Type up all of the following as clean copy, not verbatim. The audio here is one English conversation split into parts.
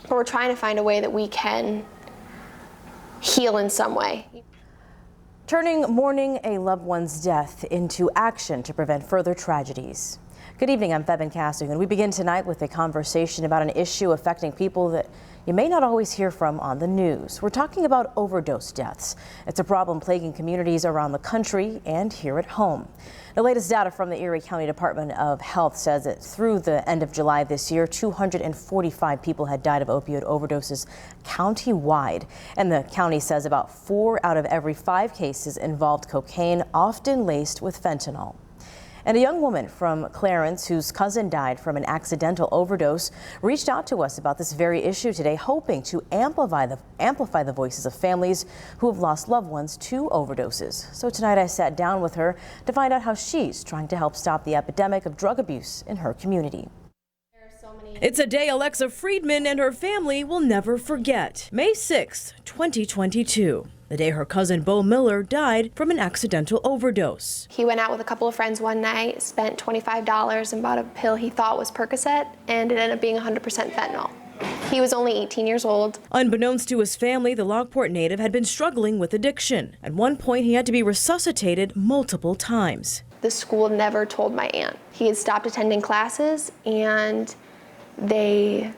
but we're trying to find a way that we can heal in some way. Turning mourning a loved one's death into action to prevent further tragedies. Good evening, I'm Febin Cassidy, and we begin tonight with a conversation about an issue affecting people that you may not always hear from on the news. We're talking about overdose deaths. It's a problem plaguing communities around the country and here at home. The latest data from the Erie County Department of Health says that through the end of July this year, 245 people had died of opioid overdoses county-wide. And the county says about 4 out of every 5 cases involved cocaine, often laced with fentanyl. And a young woman from Clarence, whose cousin died from an accidental overdose, reached out to us about this very issue today, hoping to amplify the voices of families who have lost loved ones to overdoses. So tonight I sat down with her to find out how she's trying to help stop the epidemic of drug abuse in her community. It's a day Alexa Friedman and her family will never forget. May 6, 2022. The day her cousin Bo Miller died from an accidental overdose. He went out with a couple of friends one night, spent $25 and bought a pill he thought was Percocet, and it ended up being 100% fentanyl. He was only 18 years old. Unbeknownst to his family, the Lockport native had been struggling with addiction. At one point, he had to be resuscitated multiple times. The school never told my aunt. He had stopped attending classes, and they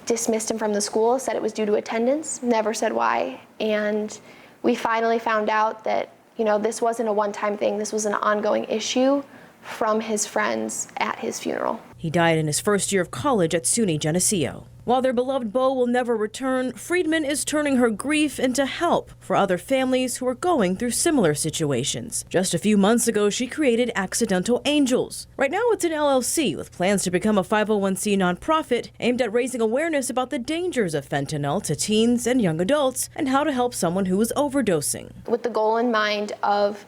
dismissed him from the school, said it was due to attendance, never said why. And we finally found out that, this wasn't a one-time thing. This was an ongoing issue from his friends at his funeral. He died in his first year of college at SUNY Geneseo. While their beloved Bo will never return, Friedman is turning her grief into help for other families who are going through similar situations. Just a few months ago, she created Accidental Angels. Right now, it's an LLC with plans to become a 501c nonprofit aimed at raising awareness about the dangers of fentanyl to teens and young adults and how to help someone who is overdosing. With the goal in mind of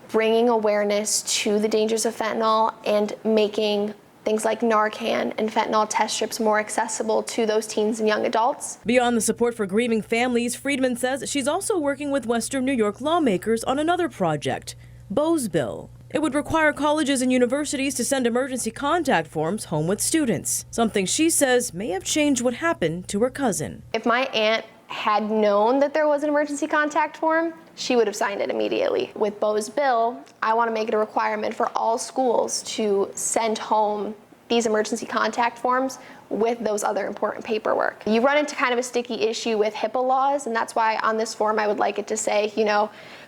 bringing awareness to the dangers of fentanyl and making things like Narcan and fentanyl test strips more accessible to those teens and young adults. Beyond the support for grieving families, Friedman says she's also working with Western New York lawmakers on another project, Bo's Bill. It would require colleges and universities to send emergency contact forms home with students, something she says may have changed what happened to her cousin. If my aunt had known that there was an emergency contact form, she would have signed it immediately. With Bo's Bill, I want to make it a requirement for all schools to send home these emergency contact forms with those other important paperwork. You run into kind of a sticky issue with HIPAA laws, and that's why on this form I would like it to say,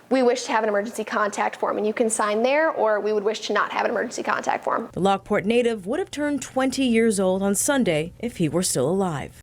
we wish to have an emergency contact form, and you can sign there, or we would wish to not have an emergency contact form. The Lockport native would have turned 20 years old on Sunday if he were still alive.